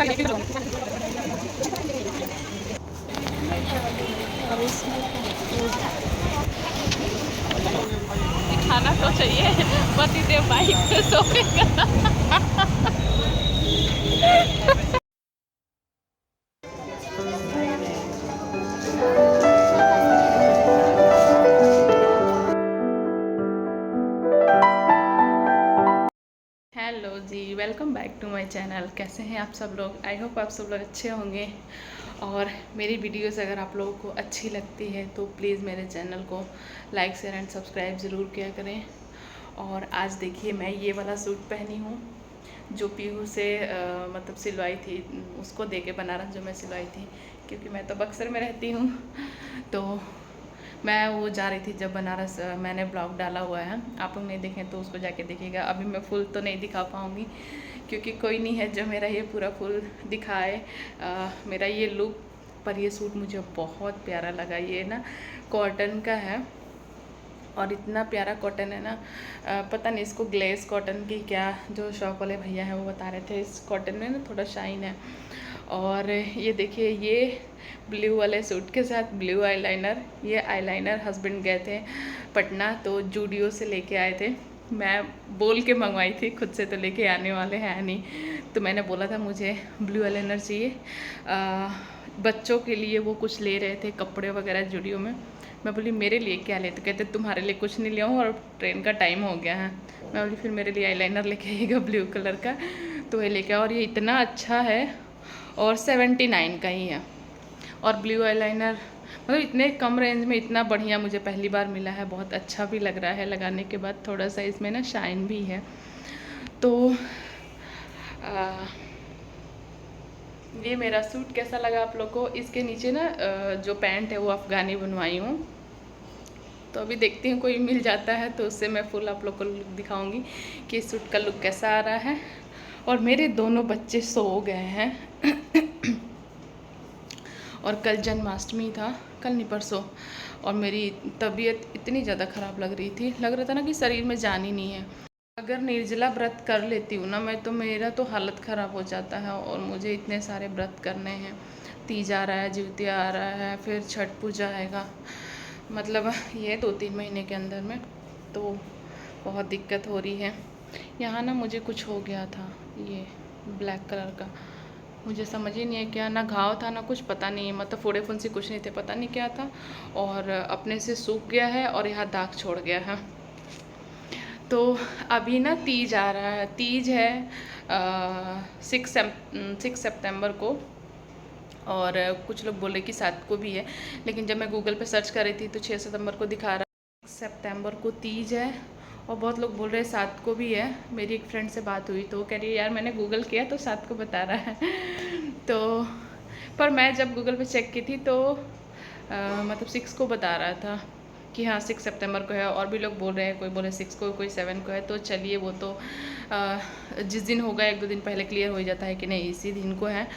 दिखाना तो चाहिए पतिदेव बाइक पे सोएगा। हेलो जी, welcome back to my channel. कैसे हैं आप सब लोग? आई होप आप सब लोग अच्छे होंगे। और मेरी वीडियोस अगर आप लोगों को अच्छी लगती है तो प्लीज़ मेरे चैनल को लाइक शेयर एंड सब्सक्राइब ज़रूर किया करें। और आज देखिए मैं ये वाला सूट पहनी हूँ जो पीहू से मतलब सिलवाई थी, उसको दे के बनारस जो मैं सिलवाई थी, क्योंकि मैं तो बक्सर में रहती हूँ। तो मैं वो जा रही थी जब बनारस, मैंने ब्लॉग डाला हुआ है, आप लोग नहीं देखें तो उसको जाके देखिएगा। अभी मैं फुल तो नहीं दिखा पाऊँगी क्योंकि कोई नहीं है जो मेरा ये पूरा फुल दिखाए मेरा ये लुक। पर ये सूट मुझे बहुत प्यारा लगा। ये ना कॉटन का है और इतना प्यारा कॉटन है ना, पता नहीं इसको ग्लेस कॉटन की क्या, जो शॉप वाले भैया हैं वो बता रहे थे इस कॉटन में ना थोड़ा शाइन है। और ये देखिए ये ब्लू वाले सूट के साथ ब्लू आईलाइनर, ये आईलाइनर हस्बैंड गए थे पटना तो जूडियो से लेके आए थे। मैं बोल के मंगवाई थी, खुद से तो लेके आने वाले हैं नहीं, तो मैंने बोला था मुझे ब्लू आईलाइनर चाहिए। बच्चों के लिए वो कुछ ले रहे थे कपड़े वगैरह जूडियो में। मैं बोली मेरे लिए क्या ले, तो कहते तुम्हारे लिए कुछ नहीं ले आऊँ और ट्रेन का टाइम हो गया है। मैं बोली फिर मेरे लिए आईलाइनर लेके आइएगा ब्लू कलर का, तो ये लेके आओ। और ये इतना अच्छा है और 79 का ही है। और ब्लू आईलाइनर मतलब इतने कम रेंज में इतना बढ़िया मुझे पहली बार मिला है, बहुत अच्छा भी लग रहा है लगाने के बाद। थोड़ा सा इसमें ना शाइन भी है। तो ये मेरा सूट कैसा लगा आप लोग को? इसके नीचे ना जो पैंट है वो अफ़गानी बनवाई हूँ, तो अभी देखती हूँ कोई मिल जाता है तो उससे मैं फुल आप लोग को लुक दिखाऊंगी कि इस सूट का लुक कैसा आ रहा है। और मेरे दोनों बच्चे सो गए हैं और कल जन्माष्टमी था, कल नहीं परसों, और मेरी तबीयत इतनी ज़्यादा ख़राब लग रही थी, लग रहा था ना कि शरीर में जान ही नहीं है। अगर निर्जला व्रत कर लेती हूँ ना मैं, तो मेरा तो हालत ख़राब हो जाता है। और मुझे इतने सारे व्रत करने हैं, तीज आ रहा है, जिउतिया आ रहा है, फिर छठ पूजा आएगा, मतलब ये 2-3 महीने के अंदर में, तो बहुत दिक्कत हो रही है। यहाँ ना मुझे कुछ हो गया था, ये ब्लैक कलर का, मुझे समझ ही नहीं है क्या, ना घाव था ना कुछ, पता नहीं है, मतलब फोड़े फुंसी कुछ नहीं थे, पता नहीं क्या था, और अपने से सूख गया है और यहाँ दाग छोड़ गया है। तो अभी ना तीज आ रहा है, तीज है 6 सितंबर को, और कुछ लोग बोले कि 7 को भी है, लेकिन जब मैं गूगल पे सर्च कर रही थी तो 6 सितंबर को दिखा रहा है। 6 सितंबर को तीज है और बहुत लोग बोल रहे हैं 7 को भी है। मेरी एक फ्रेंड से बात हुई तो वो कह रही है यार मैंने गूगल किया तो 7 को बता रहा है तो पर मैं जब गूगल पे चेक की थी तो मतलब 6 को बता रहा था कि हाँ 6 सितंबर को है। और भी लोग बोल रहे हैं, कोई बोले 6 को, कोई 7 को है। तो चलिए वो तो जिस दिन होगा 1-2 दिन पहले क्लियर हो जाता है कि नहीं इसी दिन को है।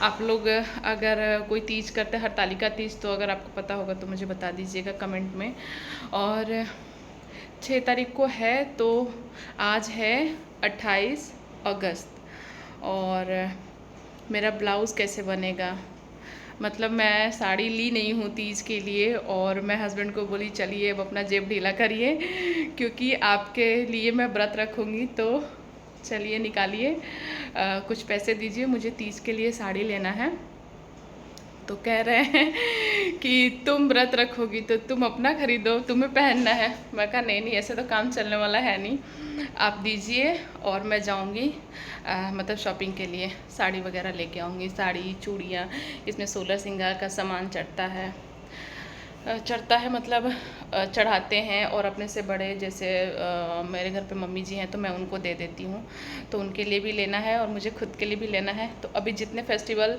आप लोग अगर कोई तीज करते हैं, हरतालिका तीज, तो अगर आपको पता होगा तो मुझे बता दीजिएगा कमेंट में। और 6 तारीख को है तो आज है 28 अगस्त। और मेरा ब्लाउज़ कैसे बनेगा, मतलब मैं साड़ी ली नहीं हूँ तीज के लिए, और मैं हस्बैंड को बोली चलिए अब अपना जेब ढीला करिए क्योंकि आपके लिए मैं व्रत रखूँगी, तो चलिए निकालिए कुछ पैसे दीजिए, मुझे तीज के लिए साड़ी लेना है। तो कह रहे हैं कि तुम व्रत रखोगी तो तुम अपना खरीदो, तुम्हें पहनना है। मैं कहा नहीं नहीं ऐसे तो काम चलने वाला है नहीं, आप दीजिए और मैं जाऊंगी मतलब शॉपिंग के लिए साड़ी वगैरह लेके आऊँगी, साड़ी चूड़ियाँ, इसमें 16 श्रृंगार का सामान चढ़ता है मतलब चढ़ाते हैं। और अपने से बड़े जैसे मेरे घर पे मम्मी जी हैं तो मैं उनको दे देती हूँ, तो उनके लिए भी लेना है और मुझे खुद के लिए भी लेना है। तो अभी जितने फेस्टिवल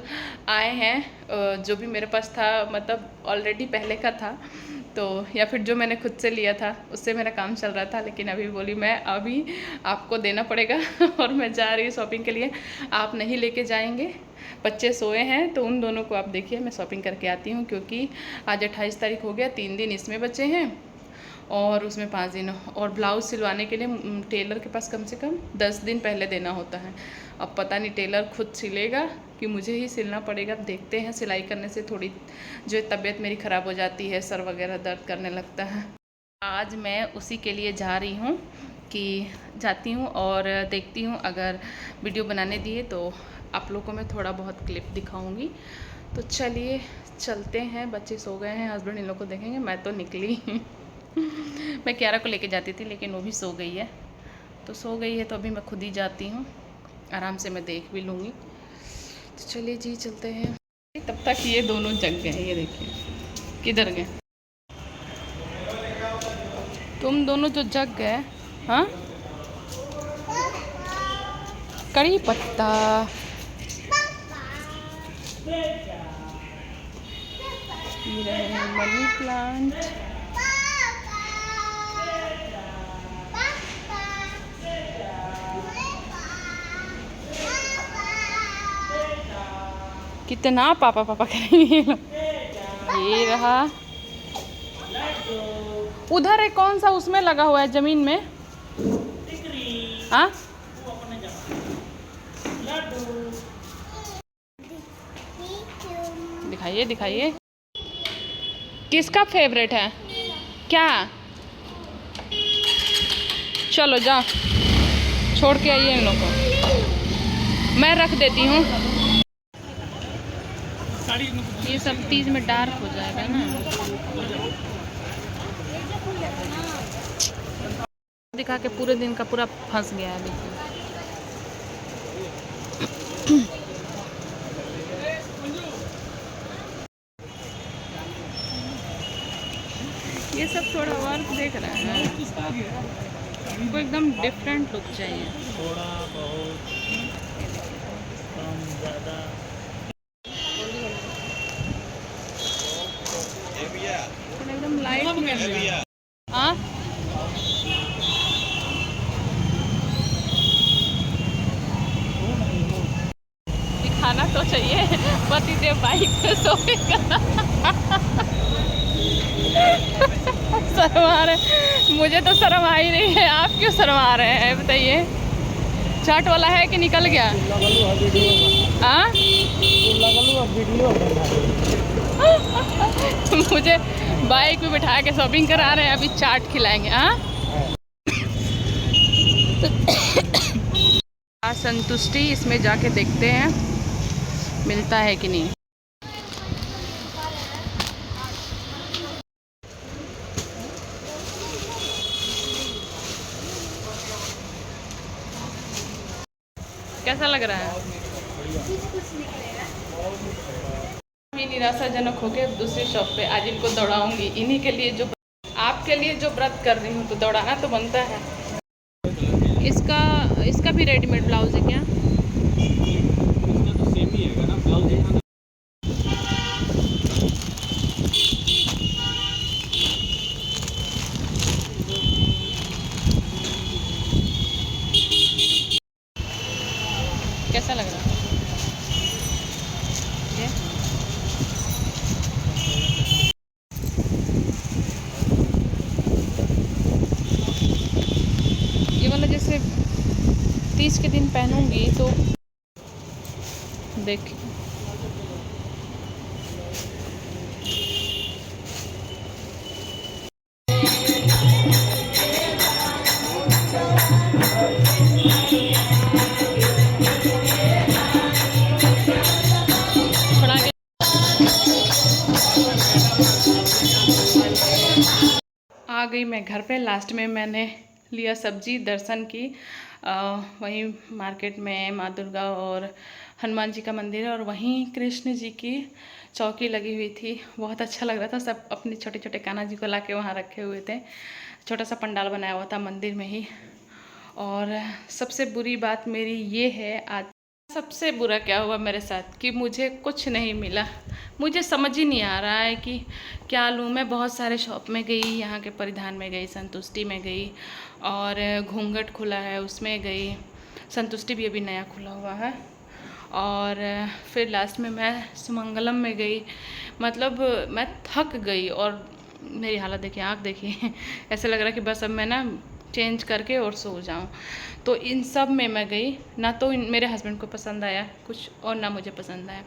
आए हैं जो भी मेरे पास था, मतलब ऑलरेडी पहले का था, तो या फिर जो मैंने खुद से लिया था उससे मेरा काम चल रहा था, लेकिन अभी बोली मैं अभी आपको देना पड़ेगा और मैं जा रही हूँ शॉपिंग के लिए, आप नहीं लेके जाएंगे। बच्चे सोए हैं तो उन दोनों को आप देखिए, मैं शॉपिंग करके आती हूँ, क्योंकि आज 28 तारीख हो गया, 3 दिन इसमें बचे हैं और उसमें 5 दिन। और ब्लाउज़ सिलवाने के लिए टेलर के पास कम से कम 10 दिन पहले देना होता है। अब पता नहीं टेलर खुद सिलेगा कि मुझे ही सिलना पड़ेगा। अब देखते हैं, सिलाई करने से थोड़ी जो तबीयत मेरी ख़राब हो जाती है, सर वगैरह दर्द करने लगता है। आज मैं उसी के लिए जा रही हूँ कि जाती हूँ और देखती हूँ, अगर वीडियो बनाने दिए तो आप लोगों को मैं थोड़ा बहुत क्लिप दिखाऊंगी। तो चलिए चलते हैं। बच्चे सो गए हैं, हस्बैंड इन लोग को देखेंगे, मैं तो निकली मैं कियारा को लेके जाती थी लेकिन वो भी सो गई है। तो सो गई है तो अभी मैं खुद ही जाती हूँ, आराम से मैं देख भी लूँगी। तो चलिए जी चलते हैं। तब तक ये दोनों जग गए, ये देखिए किधर गए तुम दोनों जो जग गए। हाँ, कड़ी पत्ता, ये रहे मनी प्लांट, कितना पापा पापा करेंगे। ये रहा, उधर है कौन सा उसमें लगा हुआ है जमीन में। हाँ, दिखाइए दिखाइए, किसका फेवरेट है क्या। चलो जाओ, छोड़ के आइए इन लोग को, मैं रख देती हूँ। ये सब तीज में डार्क हो जाएगा ना, दिखा के पूरे दिन का पूरा फंस गया है। देखिए ये सब थोड़ा वर्क देख रहे हैं, उनको एकदम डिफरेंट लुक चाहिए, थोड़ा बहुत कम ज़्यादा। एकदम लाइट में। हाँ, दिखाना तो चाहिए, पतिदेव बाइक पे सोएगा। शर्मा रहे, मुझे तो शर्म आ ही नहीं है, आप क्यों शर्मा रहे हैं बताइए। चाट वाला है कि निकल गया। हाँ मुझे बाइक में बिठा के शॉपिंग करा रहे हैं, अभी चाट खिलाएंगे। हाँ संतुष्टि, इसमें जाके देखते हैं मिलता है कि नहीं। कैसा लग रहा है। निराशाजनक हो गए, दूसरी शॉप पे आज इनको दौड़ाऊंगी, इन्हीं के लिए जो आपके लिए जो व्रत कर रही हूँ, तो दौड़ाना तो बनता है। इसका भी रेडीमेड ब्लाउज है क्या। इसका तो सेम ही है ना ब्लाउज। कैसा लग रहा है ये वाला, जैसे 30 के दिन पहनूंगी तो देख। आ गई मैं घर पे। लास्ट में मैंने लिया सब्जी, दर्शन की। वहीं मार्केट में माँ दुर्गा और हनुमान जी का मंदिर है, और वहीं कृष्ण जी की चौकी लगी हुई थी। बहुत अच्छा लग रहा था, सब अपने छोटे छोटे कान्हा जी को ला के वहाँ रखे हुए थे। छोटा सा पंडाल बनाया हुआ था मंदिर में ही। और सबसे बुरी बात मेरी ये है, आज सबसे बुरा क्या हुआ मेरे साथ कि मुझे कुछ नहीं मिला। मुझे समझ ही नहीं आ रहा है कि क्या लूँ। मैं बहुत सारे शॉप में गई, यहाँ के परिधान में गई, संतुष्टि में गई, और घूंघट खुला है उसमें गई। संतुष्टि भी अभी नया खुला हुआ है। और फिर लास्ट में मैं सुमंगलम में गई। मतलब मैं थक गई, और मेरी हालत देखिए, आँख देखिए ऐसा लग रहा है कि बस अब मैं ना चेंज करके और सो जाऊं। तो इन सब में मैं गई ना, तो मेरे हस्बैंड को पसंद आया कुछ और ना मुझे पसंद आया।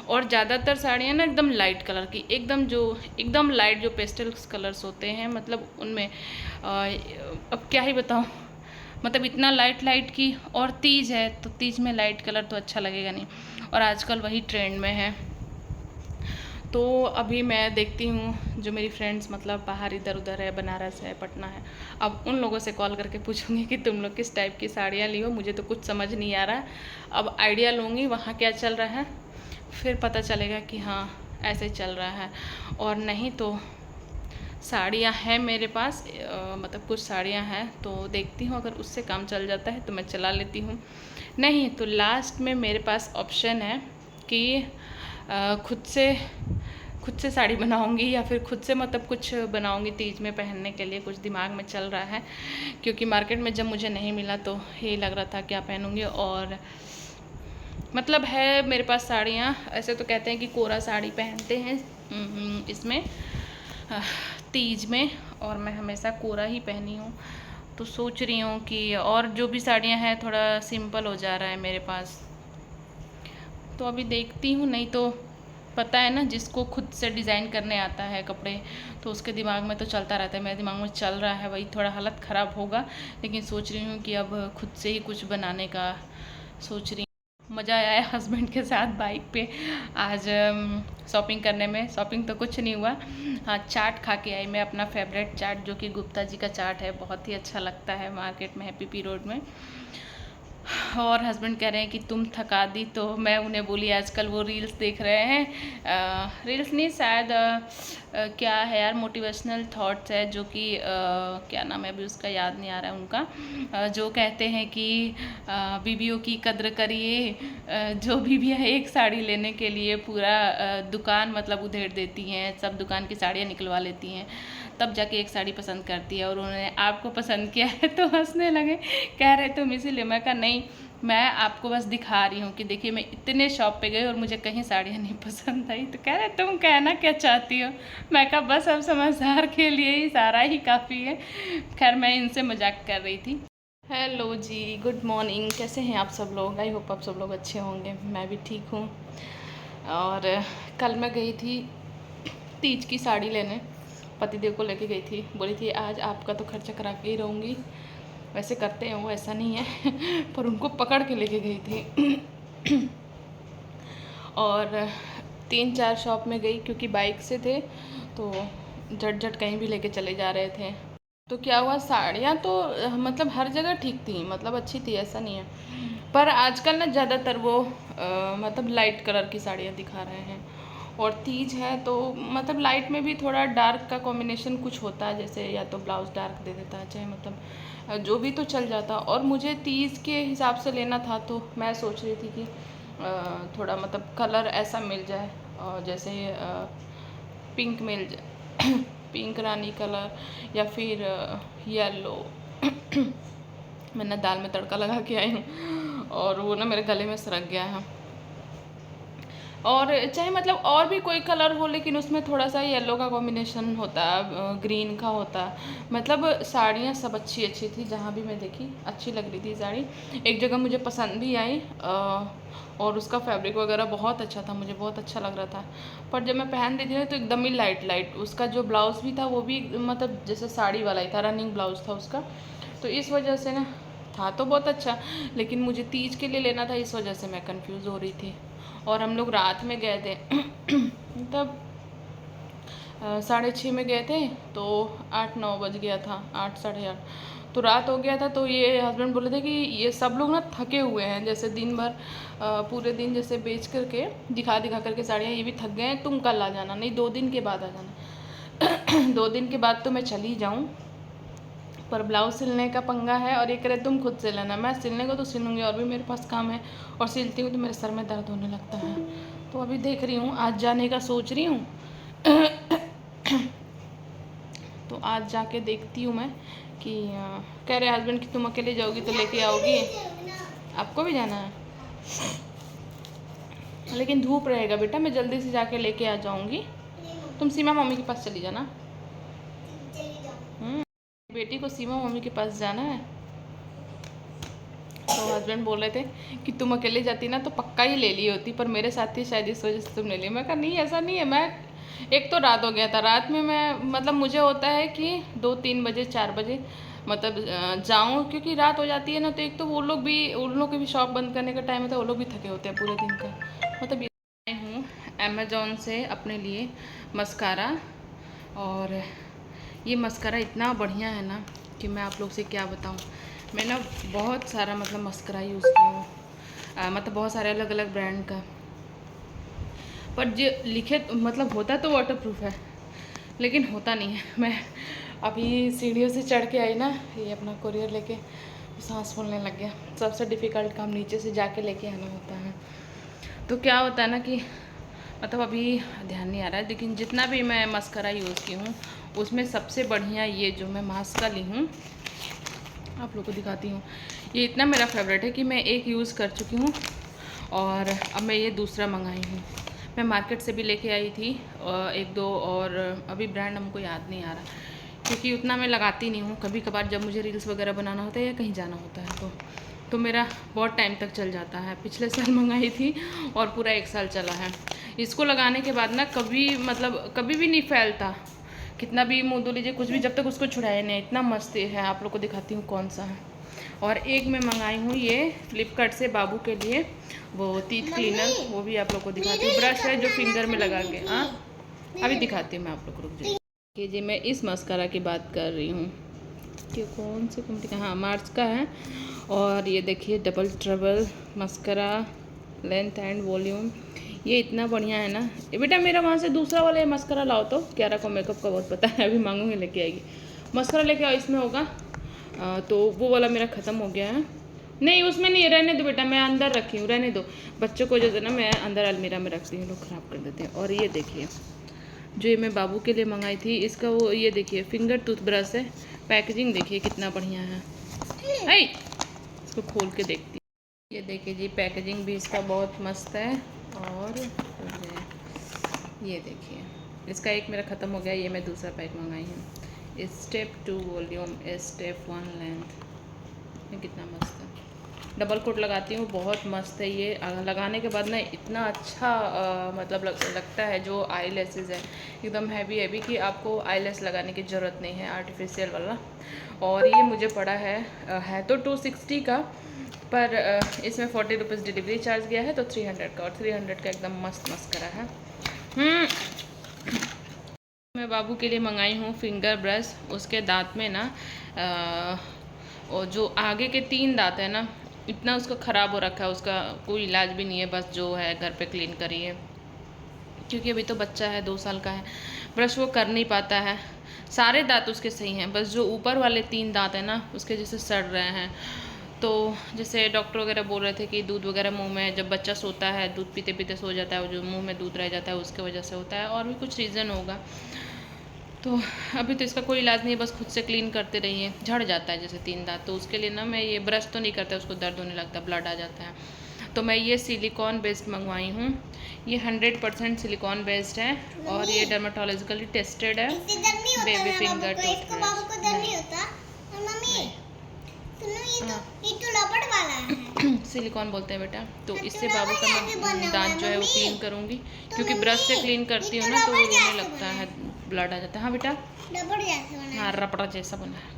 और ज़्यादातर साड़ियाँ ना एकदम लाइट कलर की, एकदम लाइट जो पेस्टल कलर्स होते हैं, मतलब उनमें अब क्या ही बताऊँ, मतलब इतना लाइट की। और तीज है तो तीज में लाइट कलर तो अच्छा लगेगा नहीं, और आजकल वही ट्रेंड में है। तो अभी मैं देखती हूँ जो मेरी फ्रेंड्स मतलब बाहर इधर उधर है, बनारस है, पटना है, अब उन लोगों से कॉल करके पूछूंगी कि तुम लोग किस टाइप की साड़ियाँ ली हो, मुझे तो कुछ समझ नहीं आ रहा है। अब आइडिया लूँगी वहाँ क्या चल रहा है, फिर पता चलेगा कि हाँ ऐसे चल रहा है। और नहीं तो साड़ियाँ हैं मेरे पास, मतलब कुछ साड़ियाँ हैं, तो देखती हूँ अगर उससे काम चल जाता है तो मैं चला लेती हूँ, नहीं तो लास्ट में मेरे पास ऑप्शन है कि खुद से साड़ी बनाऊंगी, या फिर खुद से मतलब कुछ बनाऊंगी तीज में पहनने के लिए, कुछ दिमाग में चल रहा है। क्योंकि मार्केट में जब मुझे नहीं मिला तो यही लग रहा था क्या पहनूंगी। और मतलब है मेरे पास साड़ियाँ, ऐसे तो कहते हैं कि कोरा साड़ी पहनते हैं इसमें तीज में, और मैं हमेशा कोरा ही पहनी हूँ। तो सोच रही हूँ कि और जो भी साड़ियाँ हैं थोड़ा सिंपल हो जा रहा है मेरे पास, तो अभी देखती हूँ। नहीं तो पता है ना, जिसको खुद से डिज़ाइन करने आता है कपड़े, तो उसके दिमाग में तो चलता रहता है, मेरे दिमाग में चल रहा है वही, थोड़ा हालत ख़राब होगा, लेकिन सोच रही हूँ कि अब खुद से ही कुछ बनाने का सोच रही हूँ। मज़ा आया हस्बैंड के साथ बाइक पे आज शॉपिंग करने में। शॉपिंग तो कुछ नहीं हुआ, हाँ चाट खा के आई मैं, अपना फेवरेट चाट जो कि गुप्ता जी का चाट है, बहुत ही अच्छा लगता है, मार्केट में है पीपी रोड में। और हस्बैंड कह रहे हैं कि तुम थका दी, तो मैं उन्हें बोली आजकल वो रील्स देख रहे हैं, रील्स नहीं शायद क्या है यार, मोटिवेशनल थॉट्स है, जो कि क्या नाम है अभी उसका याद नहीं आ रहा है उनका, जो कहते हैं कि बीवियों की कद्र करिए, जो बीवियाँ एक साड़ी लेने के लिए पूरा दुकान मतलब उधेड़ देती हैं, सब दुकान की साड़ियाँ निकलवा लेती हैं, तब जाके एक साड़ी पसंद करती है। और उन्होंने आपको पसंद किया है तो हंसने लगे, कह रहे तुम इसीलिए। मैं कहा नहीं, मैं आपको बस दिखा रही हूँ कि देखिए मैं इतने शॉप पे गई और मुझे कहीं साड़ियाँ नहीं पसंद आई। तो कह रहे तुम कहना क्या चाहती हो। मैं कहा बस अब समझदार के लिए ही सारा ही काफ़ी है। खैर मैं इनसे मजाक कर रही थी। हेलो जी, गुड मॉर्निंग, कैसे हैं आप सब लोग। आई होप आप सब लोग अच्छे होंगे, मैं भी ठीक हूँ। और कल मैं गई थी तीज की साड़ी लेने, पतिदेव को लेके गई थी, बोली थी आज आपका तो खर्चा करा के ही रहूँगी। वैसे करते हैं वो, ऐसा नहीं है पर उनको पकड़ के लेके गई थी। और 3-4 शॉप में गई, क्योंकि बाइक से थे तो झट कहीं भी लेके चले जा रहे थे। तो क्या हुआ, साड़ियाँ तो मतलब हर जगह ठीक थी, मतलब अच्छी थी, ऐसा नहीं है, पर आजकल ना ज़्यादातर वो मतलब लाइट कलर की साड़ियाँ दिखा रहे हैं। और तीज है तो मतलब लाइट में भी थोड़ा डार्क का कॉम्बिनेशन कुछ होता है, जैसे या तो ब्लाउज डार्क दे देता है, चाहे मतलब जो भी तो चल जाता। और मुझे तीज के हिसाब से लेना था, तो मैं सोच रही थी कि थोड़ा मतलब कलर ऐसा मिल जाए, जैसे पिंक मिल जाए पिंक रानी कलर, या फिर येलो। मैं ना दाल में तड़का लगा के आई हूँ और वो ना मेरे गले में सरक गया है। और चाहे मतलब और भी कोई कलर हो, लेकिन उसमें थोड़ा सा येलो का कॉम्बिनेशन होता है, ग्रीन का होता है। मतलब साड़ियाँ सब अच्छी थी, जहाँ भी मैं देखी अच्छी लग रही थी साड़ी। एक जगह मुझे पसंद भी आई, और उसका फैब्रिक वगैरह बहुत अच्छा था, मुझे बहुत अच्छा लग रहा था। पर जब मैं पहन रही थी तो एकदम ही लाइट, उसका जो ब्लाउज़ भी था वो भी मतलब जैसे साड़ी वाला ही था, रनिंग ब्लाउज़ था उसका। तो इस वजह से ना, था तो बहुत अच्छा, लेकिन मुझे तीज के लिए लेना था, इस वजह से मैं कंफ्यूज हो रही थी। और हम लोग रात में गए थे मतलब 6:30 में गए थे, तो 8-9 बज गया था, 8 साढ़े 8 तो रात हो गया था। तो ये हस्बैंड बोले थे कि ये सब लोग ना थके हुए हैं, जैसे दिन भर पूरे दिन जैसे बेच करके दिखा करके साड़ियाँ, ये भी थक गए हैं, तुम कल आ जाना, नहीं 2 दिन के बाद आ जाना। 2 दिन के बाद तो मैं चली जाऊँ, पर ब्लाउज सिलने का पंगा है, और ये करे तुम खुद से लेना। मैं सिलने को तो सिलूँगी, और भी मेरे पास काम है, और सिलती हूँ तो मेरे सर में दर्द होने लगता है। तो अभी देख रही हूँ, आज जाने का सोच रही हूँ। तो आज जाके देखती हूँ मैं कि कह रहे हस्बैंड कि तुम अकेले जाओगी तो लेके आओगी, आपको भी जाना है। लेकिन धूप रहेगा बेटा, मैं जल्दी से जाके लेके आ जाऊँगी। तुम सीमा मम्मी के पास चली जाना। बेटी को सीमा मम्मी के पास जाना है, तो हस्बैंड बोल रहे थे कि तुम अकेले जाती ना तो पक्का ही ले ली होती, पर मेरे साथ ही शायद इस वजह से तुमने ली। मैं कहा नहीं ऐसा नहीं है, मैं एक तो रात हो गया था, रात में मैं मतलब मुझे होता है कि 2-3 बजे 4 बजे मतलब जाऊँ, क्योंकि रात हो जाती है ना, तो एक तो वो लोग भी, उन लोग के भी शॉप बंद करने का टाइम होता है, वो लोग भी थके होते हैं पूरे दिन का। मतलब ये मैं हूँ अमेज़ॉन से अपने लिए मस्कारा, और ये मस्कारा इतना बढ़िया है ना कि मैं आप लोग से क्या बताऊँ। मैं ना बहुत सारा मतलब मस्कारा यूज़ की हूँ, मतलब बहुत सारे अलग अलग ब्रांड का, पर जो लिखे मतलब होता तो वाटरप्रूफ है, लेकिन होता नहीं है। मैं अभी सीढ़ियों से चढ़ के आई ना, ये अपना कोरियर लेके, सांस फूलने लग गया। सबसे डिफ़िकल्ट काम नीचे से जाके लेके आना होता है। तो क्या होता है ना कि मतलब अभी ध्यान नहीं आ रहा है, लेकिन जितना भी मैं मस्करा यूज़ की हूँ उसमें सबसे बढ़िया ये जो मैं मास्क का ली हूँ, आप लोग को दिखाती हूँ। ये इतना मेरा फेवरेट है कि मैं एक यूज़ कर चुकी हूँ, और अब मैं ये दूसरा मंगाई हूँ। मैं मार्केट से भी लेके आई थी 1-2, और अभी ब्रांड हमको याद नहीं आ रहा, क्योंकि उतना मैं लगाती नहीं हूँ। कभी कभार जब मुझे रील्स वगैरह बनाना होता है या कहीं जाना होता है तो मेरा बहुत टाइम तक चल जाता है। पिछले साल मंगाई थी और पूरा 1 साल चला है। इसको लगाने के बाद ना कभी मतलब कभी भी नहीं फैलता, कितना भी मुँह धो लीजिए कुछ भी, जब तक उसको छुड़ाए नहीं। इतना मस्त है, आप लोग को दिखाती हूँ कौन सा है। और एक मैं मंगाई हूँ ये फ्लिपकार्ट से बाबू के लिए वो टीथ क्लीनर, वो भी आप लोग को दिखाती हूँ। ब्रश है जो फिंगर में लगा के, हाँ अभी दिखाती हूँ मैं आप लोग को, रुक जाइए। कि जी मैं इस मस्कारा की बात कर रही हूँ कि कौन सी कंपनी का, हाँ मार्स का है। और ये देखिए double trouble mascara, length and volume, ये इतना बढ़िया है ना। ये बेटा मेरा वहाँ से दूसरा वाला ये मस्कारा लाओ, तो क्यारा को मेकअप का बहुत पता है, अभी मांगूंगी लेके आएगी। मस्कारा लेके आओ, इसमें होगा। तो वो वाला मेरा ख़त्म हो गया है। नहीं उसमें नहीं, रहने दो बेटा, मैं अंदर रखी हूँ, रहने दो। बच्चों को जो है ना मैं अंदर अलमीरा में रखती हूँ, लोग ख़राब कर देते हैं। और ये देखिए जो ये मैं बाबू के लिए मंगाई थी, इसका वो ये देखिए फिंगर टूथब्रश है। पैकेजिंग देखिए कितना बढ़िया है। आई इसको खोल के देखती हूँ। ये देखिए जी पैकेजिंग भी इसका बहुत मस्त है। और ये देखिए इसका एक मेरा ख़त्म हो गया, ये मैं दूसरा पैक मंगाई हूँ। स्टेप 2 वॉल्यूम, स्टेप 1 लेंथ, ये कितना मस्त है। डबल कोट लगाती हूँ, बहुत मस्त है ये। लगाने के बाद ना इतना अच्छा मतलब लगता है। जो आई लेसेस है एकदम हैवी हैवी, कि आपको आई लेस लगाने की ज़रूरत नहीं है आर्टिफिशियल वाला। और ये मुझे पड़ा है तो 260 का, पर इसमें 40 रुपीज़ डिलीवरी चार्ज गया है, तो 300 का। और 300 का एकदम मस्त मस्करा है। मैं बाबू के लिए मंगाई हूँ फिंगर ब्रश। उसके दांत में ना और जो आगे के 3 दांत है ना, इतना उसका ख़राब हो रखा है, उसका कोई इलाज भी नहीं है, बस जो है घर पे क्लीन करिए, क्योंकि अभी तो बच्चा है 2 साल का है। ब्रश वो कर नहीं पाता है। सारे दांत उसके सही हैं, बस जो ऊपर वाले 3 दांत हैं ना उसके जैसे सड़ रहे हैं। तो जैसे डॉक्टर वगैरह बोल रहे थे कि दूध वगैरह मुंह में, जब बच्चा सोता है दूध पीते पीते सो जाता है, वो जो मुंह में दूध रह जाता है उसके वजह से होता है, और भी कुछ रीज़न होगा। तो अभी तो इसका कोई इलाज नहीं है, बस खुद से क्लीन करते रहिए। झड़ जाता है जैसे 3 दांत, तो उसके लिए ना मैं ये ब्रश तो नहीं करता, उसको दर्द होने लगता, ब्लड आ जाता है। तो मैं ये सिलिकॉन बेस्ड मंगवाई हूँ। ये 100% सिलिकॉन बेस्ड है, और ये डर्माटोलॉजिकली टेस्टेड है। बेबी फिंगर सिलिकॉन बोलते हैं बेटा। तो इससे बाबू का मैं दांत जो है वो क्लीन करूँगी, क्योंकि ब्रश से क्लीन करती हूँ ना तो वो रोने लगता है, ब्लड आ जाता है। हाँ बेटा, हाँ रबड़ जैसा बना है।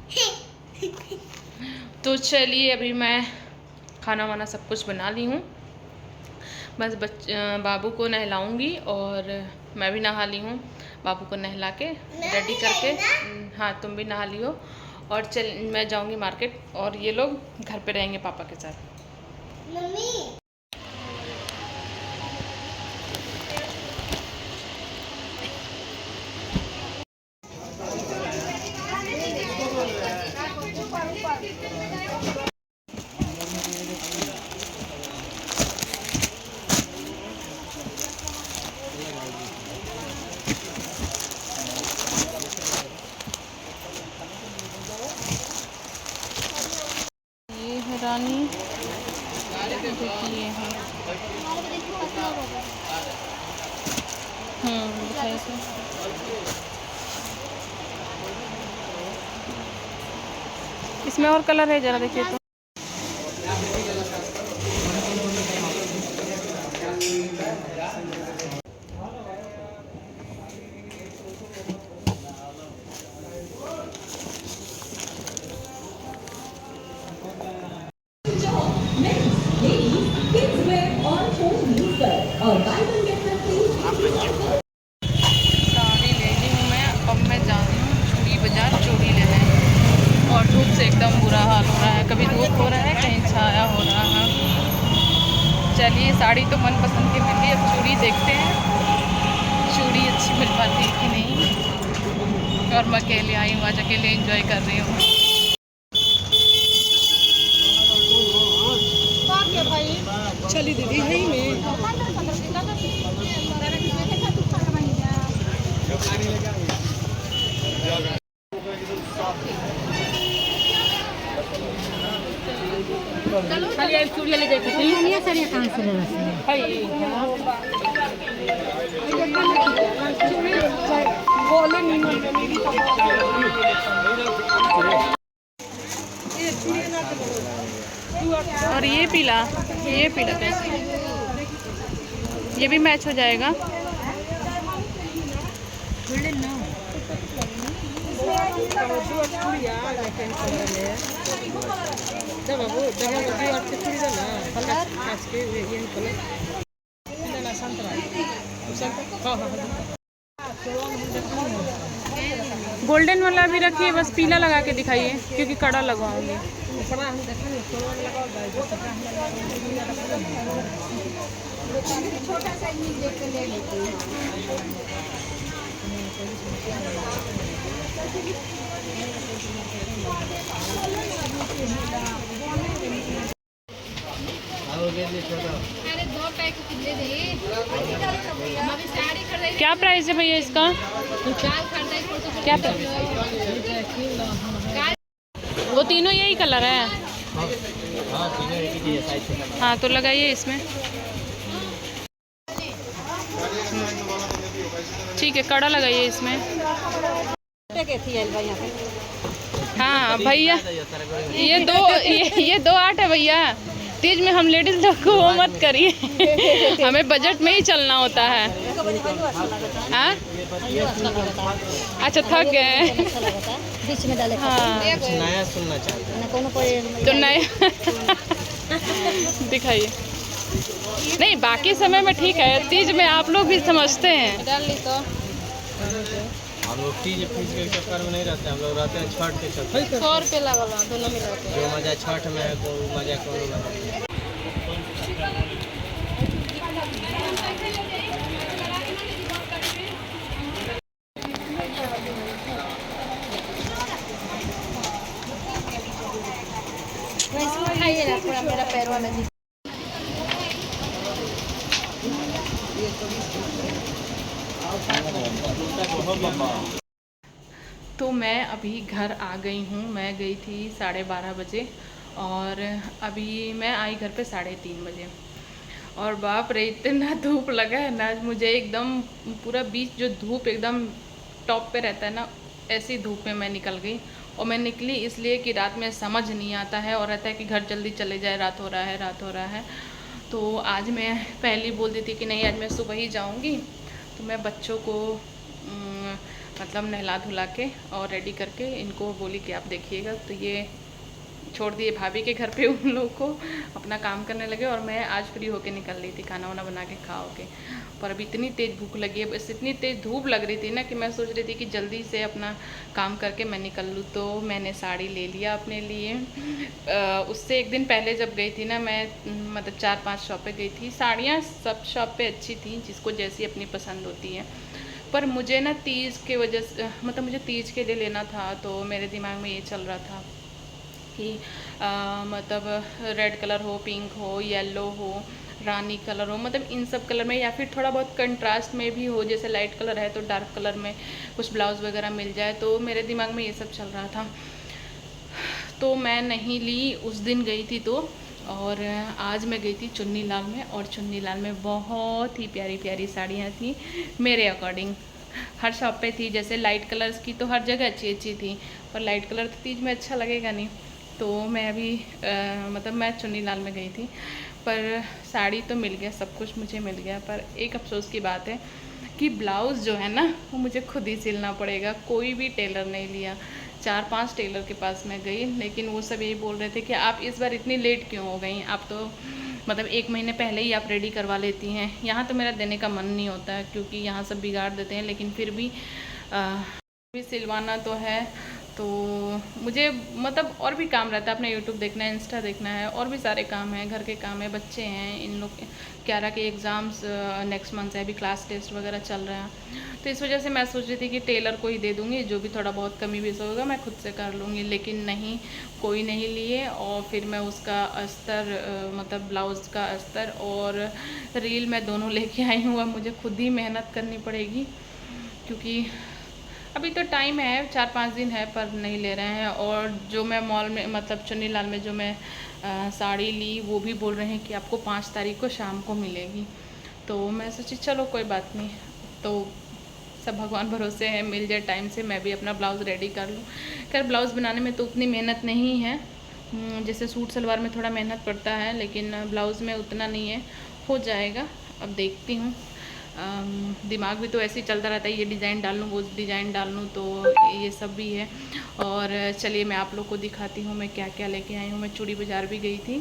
तो चलिए अभी मैं खाना वाना सब कुछ बना ली हूँ, बस बाबू को नहलाऊँगी, और मैं भी नहा ली हूँ। बाबू को नहला के रेडी करके, हाँ तुम भी नहा लियो। और मैं जाऊँगी मार्केट, और ये लोग घर पे रहेंगे पापा के साथ। मम्मी ये है रानी, देखिए है दिखाइए। इसमें और कलर है, ज़रा देखिए तो। साड़ी ले ली हूँ मैं, अब मैं जा रही हूँ चूड़ी बाजार चूड़ी लेने। और धूप से एकदम बुरा हाल हो रहा है, कभी धूप हो रहा है कहीं छाया हो रहा है। चलिए, साड़ी तो मनपसंद की मिल गई, अब चूड़ी देखते हैं चूड़ी अच्छी मिल पाती है कि नहीं। और मैं अकेले आई हूँ, आज अकेले एंजॉय कर रही हूँ। चली दीदी है ही में चूड़िया ले जाए साड़ियाँ कहाँ से ले और ये पीला कैसे, ये भी मैच हो जाएगा। गोल्डन वाला भी रखिए, बस पीला लगा के दिखाइए क्योंकि कड़ा लगवाऊंगी। छोटा साइज में देख के ले लेते हैं। अरे 2 पैक कितने दे? हमारी साड़ी खरीदाई। क्या प्राइस है भैया इसका? क्या प्राइस? वो तीनों यही कलर है। हाँ तो लगाइए इसमें। ठीक है, कड़ा लगाइए इसमें। हाँ भैया, ये दो 8 है भैया। तीज में हम लेडीज लोग को वो मत करिए, हमें बजट में ही चलना होता है। हाँ अच्छा, थक गए। हाँ नया सुनना चाहते तो नया दिखाइए। नहीं, बाकी समय में ठीक है, तीज में आप लोग भी समझते हैं। डाल ली तो हम लोग तीज के चक्कर में नहीं रहते, हम लोग रहते हैं छठ के चक्कर। 100 रुपये लगा दोनों मिला के। जो मजा छठ में है तो मजा कौन में। थोड़ा मेरा पैर वाला जी। तो मैं अभी घर आ गई हूँ। मैं गई थी 12:30 बजे और अभी मैं आई घर पे 3:30 बजे। और बाप रे, इतना धूप लगा है ना मुझे, एकदम पूरा बीच जो धूप एकदम टॉप पे रहता है ना, ऐसी धूप में मैं निकल गई। और मैं निकली इसलिए कि रात में समझ नहीं आता है और रहता है कि घर जल्दी चले जाए, रात हो रहा है। तो आज मैं पहले बोल दी थी कि नहीं, आज मैं सुबह ही जाऊँगी। तो मैं बच्चों को मतलब नहला धुला के और रेडी करके इनको बोली कि आप देखिएगा। तो ये छोड़ दिए भाभी के घर पे, उन लोगों को अपना काम करने लगे और मैं आज फ्री होके निकल रही थी खाना वाना बना के खाओ के। पर अभी इतनी तेज़ भूख लगी है, बस इतनी तेज़ धूप लग रही थी ना कि मैं सोच रही थी कि जल्दी से अपना काम करके मैं निकल लूँ। तो मैंने साड़ी ले लिया अपने लिए। उससे एक दिन पहले जब गई थी ना मैं, मतलब 4-5 शॉप पे गई थी। साड़ियाँ सब शॉप पे अच्छी थी, जिसको जैसी अपनी पसंद होती है। पर मुझे ना तीज के वजह से, मतलब मुझे तीज के लिए लेना था, तो मेरे दिमाग में ये चल रहा था कि मतलब रेड कलर हो, पिंक हो, येलो हो, रानी कलर हो, मतलब इन सब कलर में, या फिर थोड़ा बहुत कंट्रास्ट में भी हो। जैसे लाइट कलर है तो डार्क कलर में कुछ ब्लाउज़ वगैरह मिल जाए। तो मेरे दिमाग में ये सब चल रहा था, तो मैं नहीं ली। उस दिन गई थी तो, और आज मैं गई थी चुन्नी लाल में, और चुन्नी लाल में बहुत ही प्यारी प्यारी साड़ियाँ थी मेरे अकॉर्डिंग। हर शॉप पे थी। जैसे लाइट कलर्स की तो हर जगह अच्छी अच्छी थी, पर लाइट कलर तो तीज में अच्छा लगेगा नहीं, तो मैं अभी मतलब मैं चुन्नी लाल में गई थी, पर साड़ी तो मिल गया, सब कुछ मुझे मिल गया, पर एक अफसोस की बात है कि ब्लाउज़ जो है ना वो मुझे खुद ही सिलना पड़ेगा। कोई भी टेलर नहीं लिया, 4-5 टेलर के पास मैं गई, लेकिन वो सब यही बोल रहे थे कि आप इस बार इतनी लेट क्यों हो गई, आप तो मतलब 1 महीने पहले ही आप रेडी करवा लेती हैं। यहाँ तो मेरा देने का मन नहीं होता है, क्योंकि यहाँ सब बिगाड़ देते हैं, लेकिन फिर भी सिलवाना तो है। तो मुझे मतलब और भी काम रहता है, अपना यूट्यूब देखना है, इंस्टा देखना है, और भी सारे काम हैं, घर के काम है, बच्चे हैं, इन लोग 11 के एग्ज़ाम्स नेक्स्ट मंथ है, अभी क्लास टेस्ट वगैरह चल रहा है। तो इस वजह से मैं सोच रही थी कि टेलर को ही दे दूँगी, जो भी थोड़ा बहुत कमी बेस होगा मैं खुद से कर लूँगी, लेकिन नहीं, कोई नहीं लिए। और फिर मैं उसका अस्तर मतलब ब्लाउज़ का अस्तर और रील मैं दोनों लेके आई हूँ। अब मुझे खुद ही मेहनत करनी पड़ेगी, क्योंकि अभी तो टाइम है, 4-5 दिन है, पर नहीं ले रहे हैं। और जो मैं मॉल में मतलब चुन्नी लाल में जो मैं साड़ी ली, वो भी बोल रहे हैं कि आपको 5 तारीख को शाम को मिलेगी। तो मैं सोची चलो कोई बात नहीं, तो सब भगवान भरोसे है, मिल जाए टाइम से मैं भी अपना ब्लाउज़ रेडी कर लूँ। खैर ब्लाउज़ बनाने में तो उतनी मेहनत नहीं है, जैसे सूट सलवार में थोड़ा मेहनत पड़ता है, लेकिन ब्लाउज़ में उतना नहीं है, हो जाएगा। अब देखती हूँ, दिमाग भी तो ऐसे ही चलता रहता है, ये डिज़ाइन डाल लूँ, वो डिज़ाइन डाल लूँ, तो ये सब भी है। और चलिए मैं आप लोग को दिखाती हूँ मैं क्या क्या लेके आई हूँ। मैं चूड़ी बाज़ार भी गई थी,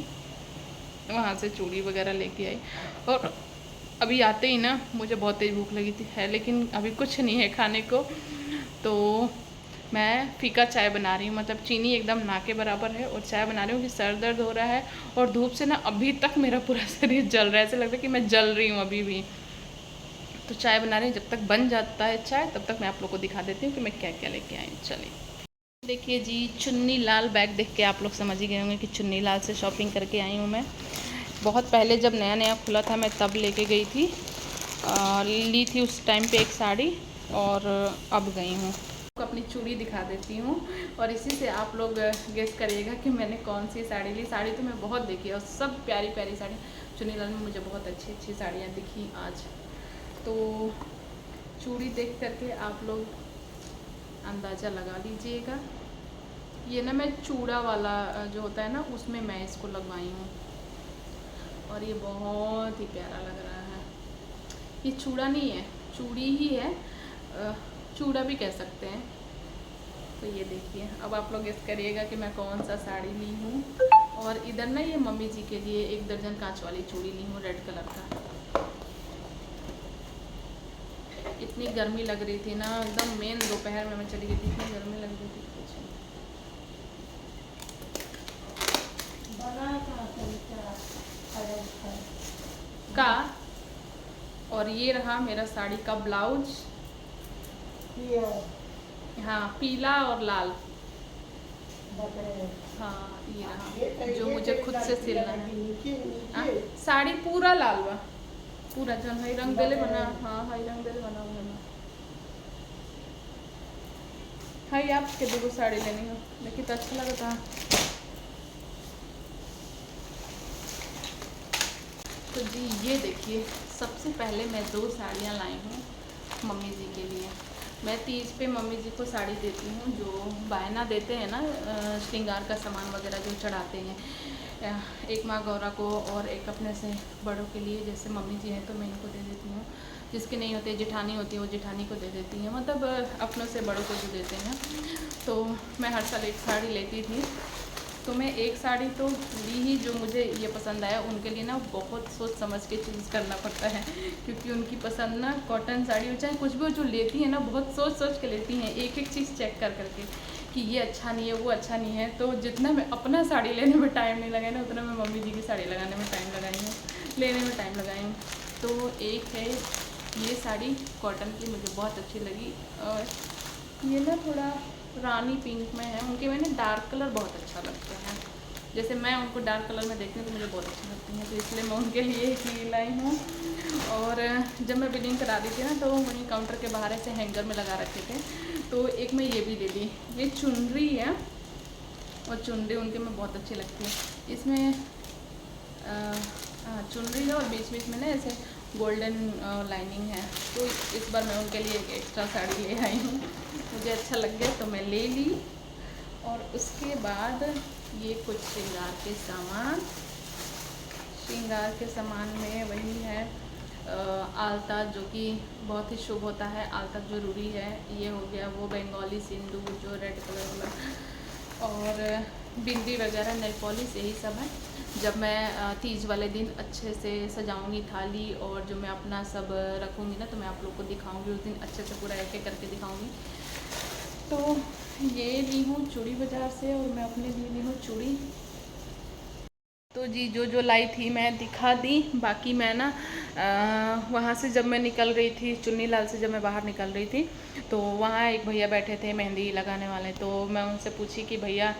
वहाँ से चूड़ी वगैरह लेके आई। और अभी आते ही ना मुझे बहुत तेज़ भूख लगी थी है, लेकिन अभी कुछ नहीं है खाने को, तो मैं फीका चाय बना रही हूँ। मतलब चीनी एकदम ना के बराबर है, और चाय बना रही हूँ कि सर दर्द हो रहा है, और धूप से ना अभी तक मेरा पूरा शरीर जल रहा है, ऐसे लगता है कि मैं जल रही हूँ अभी भी। तो चाय बना रहे हैं, जब तक बन जाता है चाय तब तक मैं आप लोग को दिखा देती हूँ कि मैं क्या क्या लेके आई हूँ। चलिए देखिए जी, चुन्नी लाल बैग देख के आप लोग समझ ही गए होंगे कि चुन्नी लाल से शॉपिंग करके आई हूँ मैं। बहुत पहले जब नया नया खुला था मैं तब लेके गई थी, ली थी उस टाइम पे एक साड़ी, और अब गई हूँ। आपको अपनी चूड़ी दिखा देती हूँ, और इसी से आप लोग गेस करिएगा कि मैंने कौन सी साड़ी ली। साड़ी तो मैं बहुत देखी है, और सब प्यारी प्यारी साड़ी चुन्नी लाल में मुझे बहुत अच्छी अच्छी साड़ियाँ दिखी आज। तो चूड़ी देख करके आप लोग अंदाज़ा लगा लीजिएगा। ये ना मैं चूड़ा वाला जो होता है ना, उसमें मैं इसको लगवाई हूँ, और ये बहुत ही प्यारा लग रहा है। ये चूड़ा नहीं है, चूड़ी ही है, चूड़ा भी कह सकते हैं। तो ये देखिए, अब आप लोग गेस करिएगा कि मैं कौन सा साड़ी ली हूँ। और इधर ना ये मम्मी जी के लिए 1 दर्जन कांच वाली चूड़ी ली हूँ, रेड कलर का। इतनी गर्मी लग रही थी ना, एकदम मेन दोपहर में मैं चली गई थी, इतनी गर्मी लग रही थी कुछ का। और ये रहा मेरा साड़ी का ब्लाउज, हाँ पीला और लाल, हाँ ये रहा जो मुझे खुद से सिलना है। साड़ी पूरा लाल बा, पूरा जन हई रंग देले बना, हाँ हई रंग देले बना हुआ है। हाई आपके देखो साड़ी लेनी हो, देखिए तो अच्छा लगा था। तो जी ये देखिए, सबसे पहले मैं 2 साड़ियाँ लाई हूँ मम्मी जी के लिए। मैं तीज पे मम्मी जी को साड़ी देती हूँ, जो बायना देते हैं ना, श्रृंगार का सामान वगैरह जो चढ़ाते हैं, एक माँ गौरा को और एक अपने से बड़ों के लिए। जैसे मम्मी जी हैं तो मैं इनको दे देती हूँ, जिसके नहीं होते जेठानी होती है वो जेठानी को दे देती हैं, मतलब अपनों से बड़ों को जो देते हैं। तो मैं हर साल एक साड़ी लेती थी, तो मैं एक साड़ी तो ली ही, जो मुझे ये पसंद आया। उनके लिए ना बहुत सोच समझ के चूज़ करना पड़ता है, क्योंकि उनकी पसंद ना कॉटन साड़ी हो चाहे कुछ भी हो, जो लेती है ना बहुत सोच सोच के लेती हैं, एक एक चीज़ चेक कर करके कि ये अच्छा नहीं है, वो अच्छा नहीं है। तो जितना मैं अपना साड़ी लेने में टाइम नहीं लगाई ना, उतना मैं मम्मी जी की साड़ी लगाने में टाइम लगाई हूँ, लेने में टाइम लगाई हूँ। तो एक है ये साड़ी कॉटन की, मुझे बहुत अच्छी लगी, और ये ना थोड़ा रानी पिंक में है। उनके मैंने डार्क कलर बहुत अच्छा लगता है, जैसे मैं उनको डार्क कलर में देखती हूँ तो मुझे बहुत अच्छी लगती हैं, तो इसलिए मैं उनके लिए ही लाई हूँ। और जब मैं बिलिंग करा दी थी ना, तो वहीं काउंटर के बाहर ऐसे हैंगर में लगा रखे थे, तो एक मैं ये भी ले ली। ये चुनरी है, और चुनरी उनके में बहुत अच्छी लगती है। इसमें चुनरी है, और बीच बीच में ना ऐसे गोल्डन लाइनिंग है। तो इस बार मैं उनके लिए एक एक्स्ट्रा साड़ी ले आई हूँ, मुझे अच्छा लग गया तो मैं ले ली। और उसके बाद ये कुछ श्रृंगार के सामान में वही है आलता, जो कि बहुत ही शुभ होता है, आलता ज़रूरी है। ये हो गया वो बंगाली सिंदूर जो रेड कलर वाला, और बिंदी वगैरह, नेल पॉलिश, यही सब है। जब मैं तीज वाले दिन अच्छे से सजाऊंगी थाली और जो मैं अपना सब रखूँगी ना, तो मैं आप लोग को दिखाऊंगी उस दिन अच्छे से, पूरा एक एक करके दिखाऊंगी। तो ये ली हूँ चूड़ी बाज़ार से, और मैं अपने लिए ली हूँ चूड़ी। तो जी जो लाई थी मैं दिखा दी। बाकी मैं ना वहाँ से जब मैं निकल रही थी, चुन्नी लाल से जब मैं बाहर निकल रही थी, तो वहाँ एक भैया बैठे थे मेहंदी लगाने वाले। तो मैं उनसे पूछी कि भैया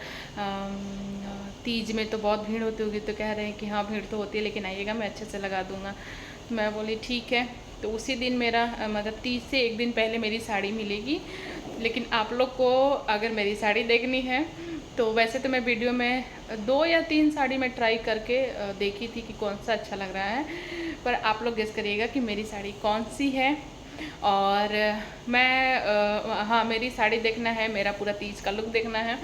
तीज में तो बहुत भीड़ होती होगी, तो कह रहे हैं कि हाँ भीड़ तो होती है, लेकिन आइएगा मैं अच्छे से लगा दूँगा। तो मैं बोली ठीक है। तो उसी दिन मेरा मतलब तीज से एक दिन पहले मेरी साड़ी मिलेगी। लेकिन आप लोग को अगर मेरी साड़ी देखनी है तो वैसे तो मैं वीडियो में 2 या 3 साड़ी मैं ट्राई करके देखी थी कि कौन सा अच्छा लग रहा है, पर आप लोग गेस करिएगा कि मेरी साड़ी कौन सी है। और मैं हाँ, मेरी साड़ी देखना है, मेरा पूरा तीज का लुक देखना है,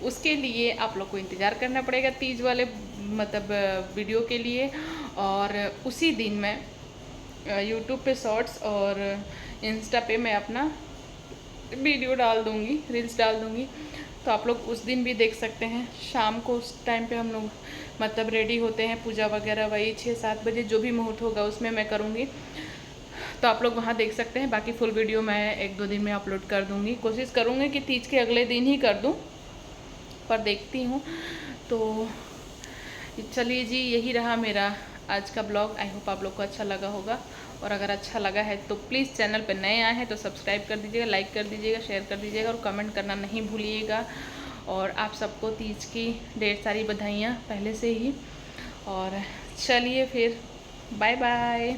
उसके लिए आप लोग को इंतज़ार करना पड़ेगा तीज वाले मतलब वीडियो के लिए। और उसी दिन मैं यूट्यूब पे शॉर्ट्स और इंस्टा पे मैं अपना वीडियो डाल दूँगी, रील्स डाल दूँगी। तो आप लोग उस दिन भी देख सकते हैं। शाम को उस टाइम पे हम लोग मतलब रेडी होते हैं, पूजा वगैरह वही 6-7 बजे जो भी मुहूर्त होगा उसमें मैं करूँगी। तो आप लोग वहाँ देख सकते हैं। बाकी फुल वीडियो मैं 1-2 दिन में अपलोड कर दूँगी। कोशिश करूँगी कि तीज के अगले दिन ही कर दूँ, पर देखती हूँ। तो चलिए जी, यही रहा मेरा आज का ब्लॉग। आई होप आप लोग को अच्छा लगा होगा, और अगर अच्छा लगा है तो प्लीज़ चैनल पर नए आए हैं तो सब्सक्राइब कर दीजिएगा, लाइक कर दीजिएगा, शेयर कर दीजिएगा, और कमेंट करना नहीं भूलिएगा। और आप सबको तीज की ढेर सारी बधाइयाँ पहले से ही। और चलिए फिर, बाय बाय।